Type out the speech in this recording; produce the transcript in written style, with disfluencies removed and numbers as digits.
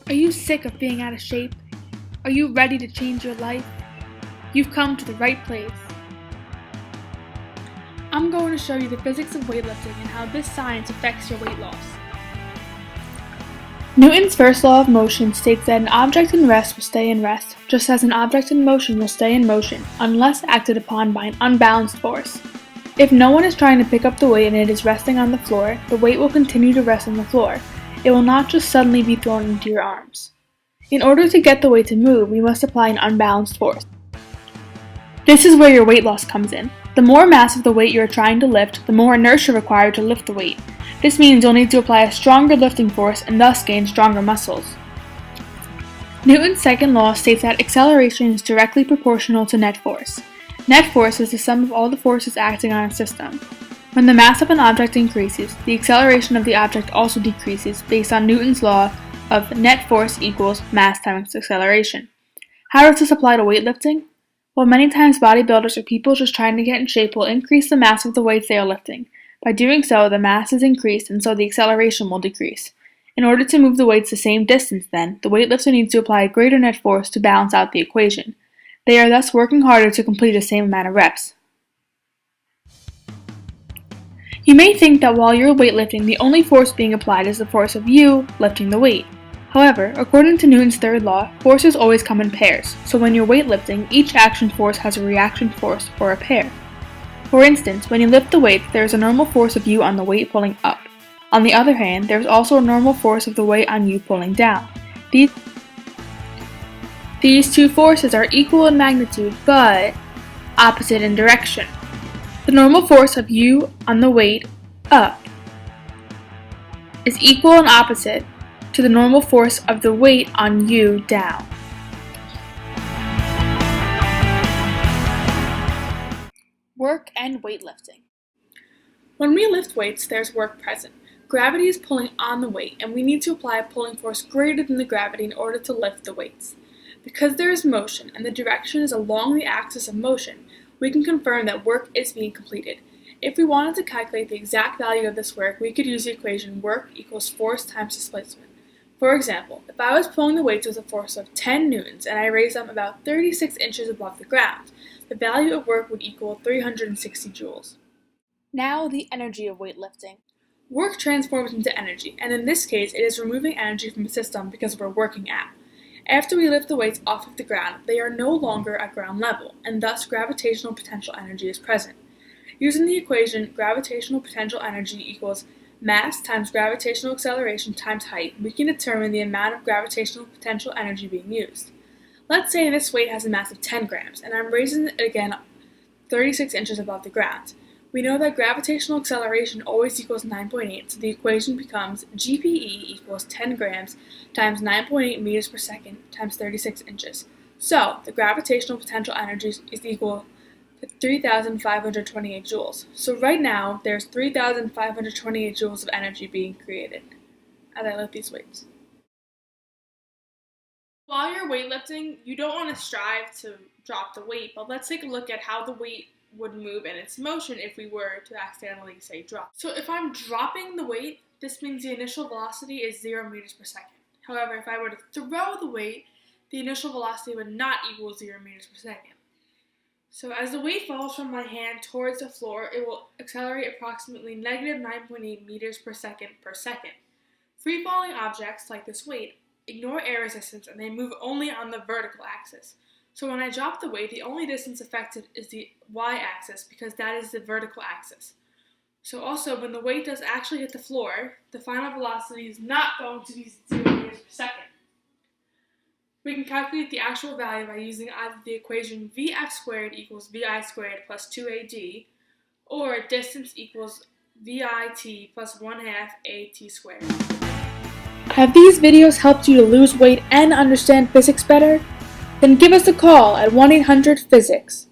Are you sick of being out of shape? Are you ready to change your life? You've come to the right place. I'm going to show you the physics of weightlifting and how this science affects your weight loss. Newton's first law of motion states that an object in rest will stay in rest, just as an object in motion will stay in motion, unless acted upon by an unbalanced force. If no one is trying to pick up the weight and it is resting on the floor, the weight will continue to rest on the floor. It will not just suddenly be thrown into your arms. In order to get the weight to move, we must apply an unbalanced force. This is where your weight loss comes in. The more mass of the weight you are trying to lift, the more inertia required to lift the weight. This means you'll need to apply a stronger lifting force and thus gain stronger muscles. Newton's second law states that acceleration is directly proportional to net force. Net force is the sum of all the forces acting on a system. When the mass of an object increases, the acceleration of the object also decreases based on Newton's law of net force equals mass times acceleration. How does this apply to weightlifting? Well, many times bodybuilders or people just trying to get in shape will increase the mass of the weights they are lifting. By doing so, the mass is increased and so the acceleration will decrease. In order to move the weights the same distance then, the weightlifter needs to apply a greater net force to balance out the equation. They are thus working harder to complete the same amount of reps. You may think that while you're weightlifting, the only force being applied is the force of you lifting the weight. However, according to Newton's third law, forces always come in pairs, so when you're weightlifting, each action force has a reaction force, or a pair. For instance, when you lift the weight, there is a normal force of you on the weight pulling up. On the other hand, there is also a normal force of the weight on you pulling down. These two forces are equal in magnitude, but opposite in direction. The normal force of you on the weight up is equal and opposite to the normal force of the weight on you down. Work and weightlifting. When we lift weights, there's work present. Gravity is pulling on the weight, and we need to apply a pulling force greater than the gravity in order to lift the weights. Because there is motion, and the direction is along the axis of motion, we can confirm that work is being completed. If we wanted to calculate the exact value of this work, we could use the equation work equals force times displacement. For example, if I was pulling the weights with a force of 10 newtons and I raised them about 36 inches above the ground, the value of work would equal 360 joules. Now the energy of weightlifting. Work transforms into energy, and in this case it is removing energy from the system because we're working out. After we lift the weights off of the ground, they are no longer at ground level, and thus gravitational potential energy is present. Using the equation gravitational potential energy equals mass times gravitational acceleration times height, we can determine the amount of gravitational potential energy being used. Let's say this weight has a mass of 10 grams, and I'm raising it again 36 inches above the ground. We know that gravitational acceleration always equals 9.8, so the equation becomes GPE equals 10 grams times 9.8 meters per second times 36 inches. So, the gravitational potential energy is equal to 3,528 joules. So right now, there's 3,528 joules of energy being created as I lift these weights. While you're weightlifting, you don't want to strive to drop the weight, but let's take a look at how the weight would move in its motion if we were to accidentally, say, drop. So if I'm dropping the weight, this means the initial velocity is 0 meters per second. However, if I were to throw the weight, the initial velocity would not equal 0 meters per second. So as the weight falls from my hand towards the floor, it will accelerate approximately negative 9.8 meters per second per second. Free-falling objects, like this weight, ignore air resistance and they move only on the vertical axis. So when I drop the weight, the only distance affected is the y-axis because that is the vertical axis. So also, when the weight does actually hit the floor, the final velocity is not going to be 0 meters per second. We can calculate the actual value by using either the equation Vf squared equals Vi squared plus 2AD, or distance equals VIT plus 1/2 AT squared. Have these videos helped you to lose weight and understand physics better? Then give us a call at 1-800-PHYSICS.